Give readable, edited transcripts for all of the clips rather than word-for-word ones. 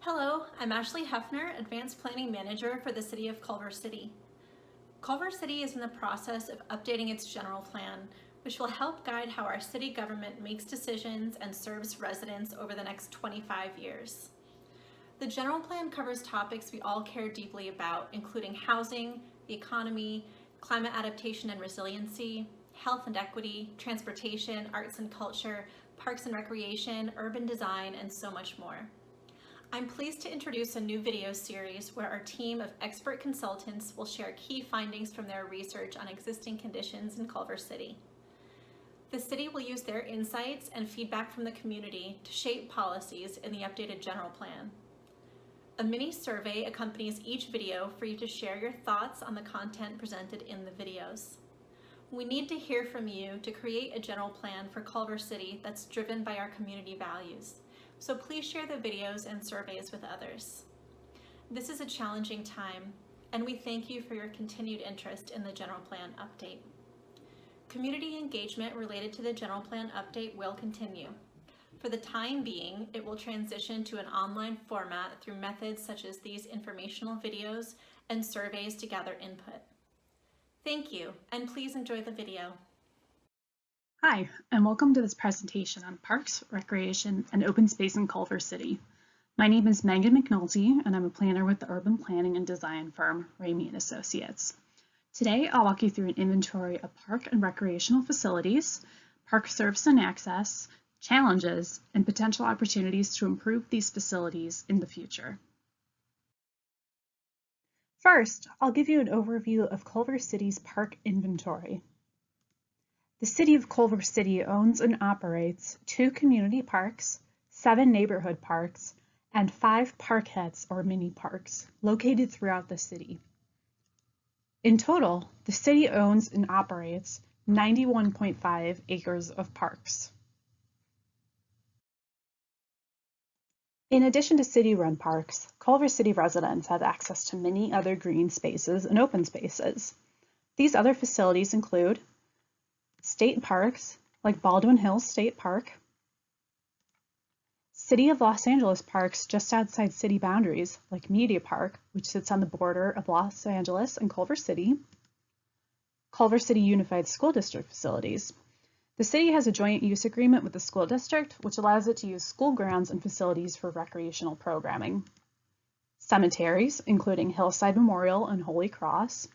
Hello, I'm Ashley Hefner, Advanced Planning Manager for the City of Culver City. Culver City is in the process of updating its general plan, which will help guide how our city government makes decisions and serves residents over the next 25 years. The general plan covers topics we all care deeply about, including housing, the economy, climate adaptation and resiliency, health and equity, transportation, arts and culture, parks and recreation, urban design, and so much more. I'm pleased to introduce a new video series where our team of expert consultants will share key findings from their research on existing conditions in Culver City. The city will use their insights and feedback from the community to shape policies in the updated general plan. A mini survey accompanies each video for you to share your thoughts on the content presented in the videos. We need to hear from you to create a general plan for Culver City that's driven by our community values. So please share the videos and surveys with others. This is a challenging time, and we thank you for your continued interest in the general plan update. Community engagement related to the general plan update will continue. For the time being, it will transition to an online format through methods such as these informational videos and surveys to gather input. Thank you, and please enjoy the video. Hi, and welcome to this presentation on parks, recreation, and open space in Culver City. My name is Megan McNulty, and I'm a planner with the urban planning and design firm Ramey & Associates. Today, I'll walk you through an inventory of park and recreational facilities, park service and access, challenges, and potential opportunities to improve these facilities in the future. First, I'll give you an overview of Culver City's park inventory. The City of Culver City owns and operates 2 community parks, 7 neighborhood parks, and 5 parkheads or mini parks located throughout the city. In total, the city owns and operates 91.5 acres of parks. In addition to city-run parks, Culver City residents have access to many other green spaces and open spaces. These other facilities include state parks like Baldwin Hills State Park, City of Los Angeles parks just outside city boundaries like Media Park, which sits on the border of Los Angeles and Culver City, Culver City Unified School District facilities. The city has a joint use agreement with the school district, which allows it to use school grounds and facilities for recreational programming. Cemeteries, including Hillside Memorial and Holy Cross,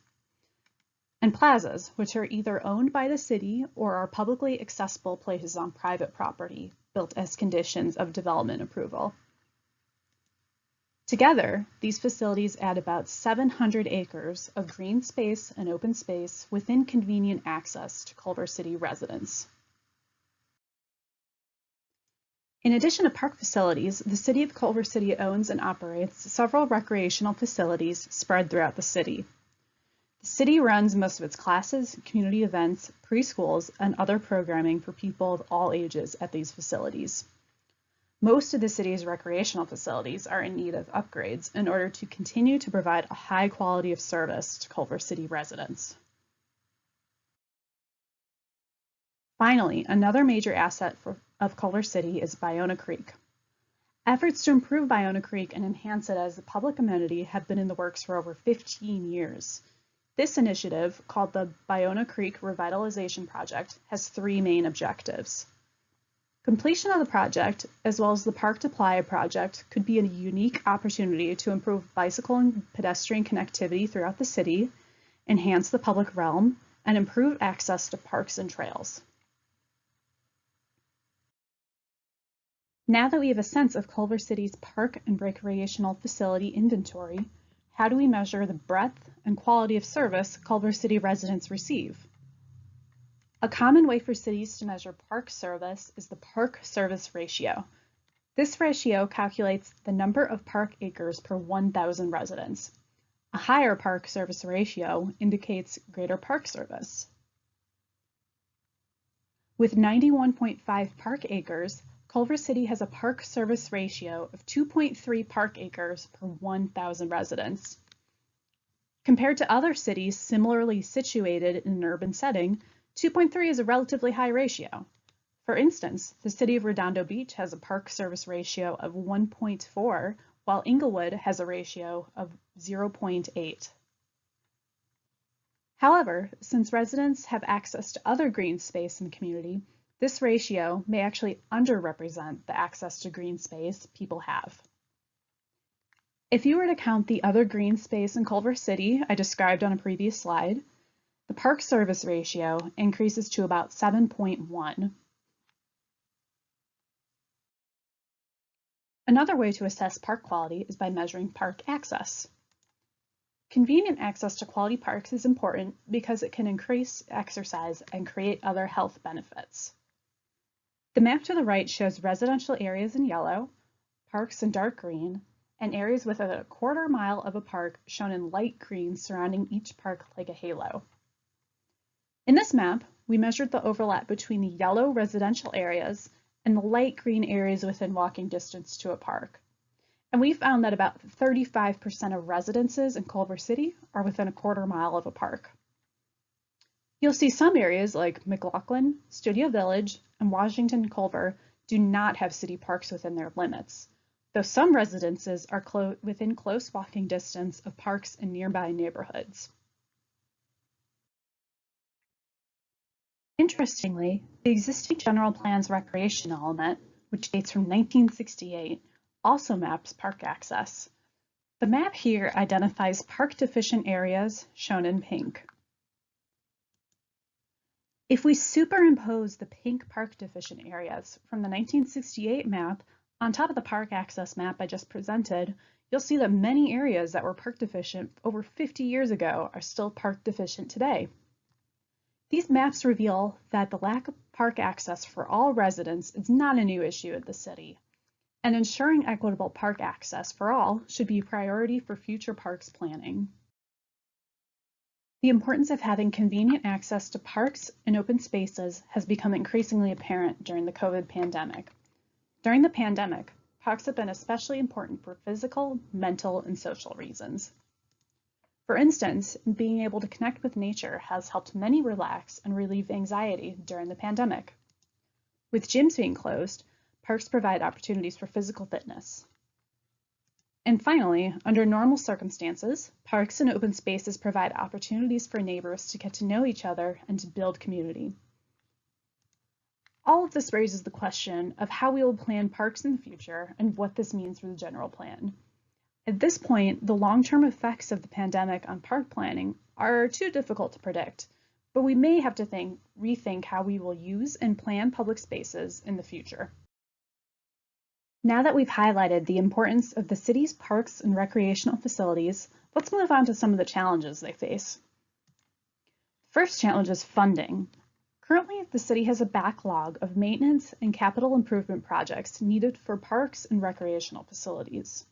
and plazas, which are either owned by the city or are publicly accessible places on private property built as conditions of development approval. Together, these facilities add about 700 acres of green space and open space within convenient access to Culver City residents. In addition to park facilities, the City of Culver City owns and operates several recreational facilities spread throughout the city. The city runs most of its classes, community events, preschools, and other programming for people of all ages at these facilities. Most of the city's recreational facilities are in need of upgrades in order to continue to provide a high quality of service to Culver City residents. Finally, another major asset of Culver City is Biona Creek. Efforts to improve Biona Creek and enhance it as a public amenity have been in the works for over 15 years. This initiative, called the Biona Creek Revitalization Project, has 3 main objectives. Completion of the project, as well as the Park to Playa project, could be a unique opportunity to improve bicycle and pedestrian connectivity throughout the city, enhance the public realm, and improve access to parks and trails. Now that we have a sense of Culver City's park and recreational facility inventory, how do we measure the breadth and quality of service Culver City residents receive? A common way for cities to measure park service is the park service ratio. This ratio calculates the number of park acres per 1,000 residents. A higher park service ratio indicates greater park service. With 91.5 park acres, Culver City has a park service ratio of 2.3 park acres per 1,000 residents. Compared to other cities similarly situated in an urban setting, 2.3 is a relatively high ratio. For instance, the city of Redondo Beach has a park service ratio of 1.4, while Inglewood has a ratio of 0.8. However, since residents have access to other green space in the community, this ratio may actually underrepresent the access to green space people have. If you were to count the other green space in Culver City I described on a previous slide, the park service ratio increases to about 7.1. Another way to assess park quality is by measuring park access. Convenient access to quality parks is important because it can increase exercise and create other health benefits. The map to the right shows residential areas in yellow, parks in dark green, and areas within a quarter mile of a park shown in light green surrounding each park like a halo. In this map, we measured the overlap between the yellow residential areas and the light green areas within walking distance to a park. And we found that about 35% of residences in Culver City are within a quarter mile of a park. You'll see some areas like McLaughlin, Studio Village, and Washington Culver do not have city parks within their limits, though some residences are within close walking distance of parks in nearby neighborhoods. Interestingly, the existing general plan's recreation element, which dates from 1968, also maps park access. The map here identifies park-deficient areas, shown in pink. If we superimpose the pink park-deficient areas from the 1968 map on top of the park access map I just presented, you'll see that many areas that were park-deficient over 50 years ago are still park-deficient today. These maps reveal that the lack of park access for all residents is not a new issue at the city, and ensuring equitable park access for all should be a priority for future parks planning. The importance of having convenient access to parks and open spaces has become increasingly apparent during the COVID pandemic. During the pandemic, parks have been especially important for physical, mental, and social reasons. For instance, being able to connect with nature has helped many relax and relieve anxiety during the pandemic. With gyms being closed, parks provide opportunities for physical fitness. And finally, under normal circumstances, parks and open spaces provide opportunities for neighbors to get to know each other and to build community. All of this raises the question of how we will plan parks in the future and what this means for the general plan. At this point, the long-term effects of the pandemic on park planning are too difficult to predict, but we may have to rethink how we will use and plan public spaces in the future. Now that we've highlighted the importance of the city's parks and recreational facilities, let's move on to some of the challenges they face. First challenge is funding. Currently, the city has a backlog of maintenance and capital improvement projects needed for parks and recreational facilities.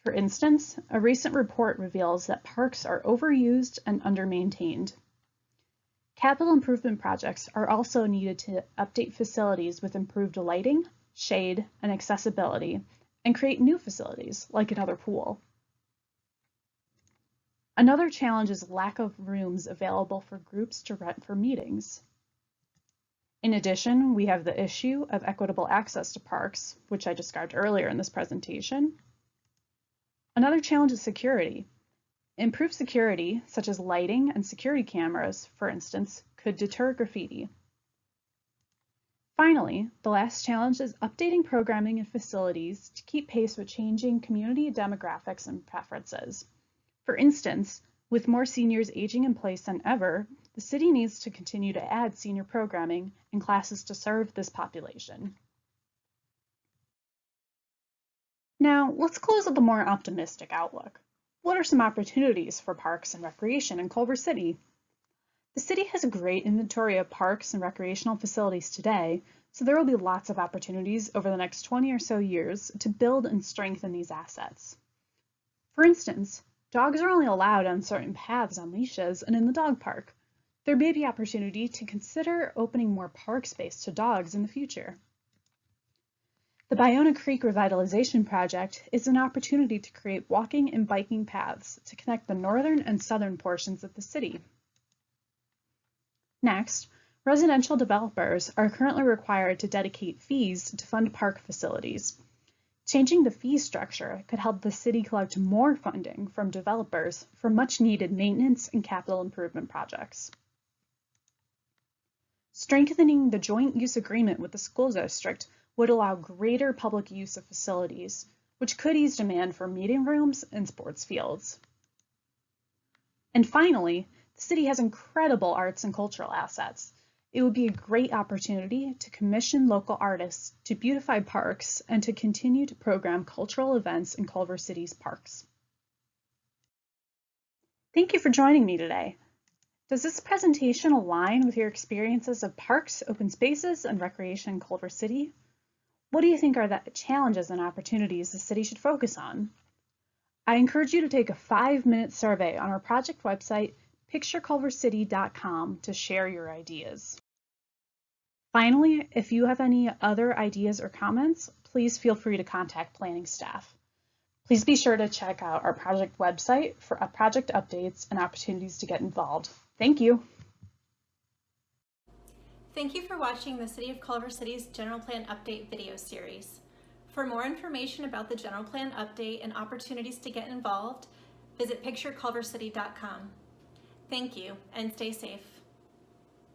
For instance, a recent report reveals that parks are overused and undermaintained. Capital improvement projects are also needed to update facilities with improved lighting, shade, and accessibility, and create new facilities, like another pool. Another challenge is lack of rooms available for groups to rent for meetings. In addition, we have the issue of equitable access to parks, which I described earlier in this presentation. Another challenge is security. Improved security, such as lighting and security cameras, for instance, could deter graffiti. Finally, the last challenge is updating programming and facilities to keep pace with changing community demographics and preferences. For instance, with more seniors aging in place than ever, the city needs to continue to add senior programming and classes to serve this population. Now, let's close with a more optimistic outlook. What are some opportunities for parks and recreation in Culver City? The city has a great inventory of parks and recreational facilities today, so there will be lots of opportunities over the next 20 or so years to build and strengthen these assets. For instance, dogs are only allowed on certain paths on leashes and in the dog park. There may be opportunity to consider opening more park space to dogs in the future. The Biona Creek Revitalization Project is an opportunity to create walking and biking paths to connect the northern and southern portions of the city. Next, residential developers are currently required to dedicate fees to fund park facilities. Changing the fee structure could help the city collect more funding from developers for much needed maintenance and capital improvement projects. Strengthening the joint use agreement with the school district would allow greater public use of facilities, which could ease demand for meeting rooms and sports fields. And finally, the city has incredible arts and cultural assets. It would be a great opportunity to commission local artists to beautify parks and to continue to program cultural events in Culver City's parks. Thank you for joining me today. Does this presentation align with your experiences of parks, open spaces, and recreation in Culver City? What do you think are the challenges and opportunities the city should focus on? I encourage you to take a 5-minute survey on our project website, pictureculvercity.com, to share your ideas. Finally, if you have any other ideas or comments, please feel free to contact planning staff. Please be sure to check out our project website for project updates and opportunities to get involved. Thank you. Thank you for watching the City of Culver City's General Plan Update video series. For more information about the General Plan Update and opportunities to get involved, visit pictureculvercity.com. Thank you, and stay safe.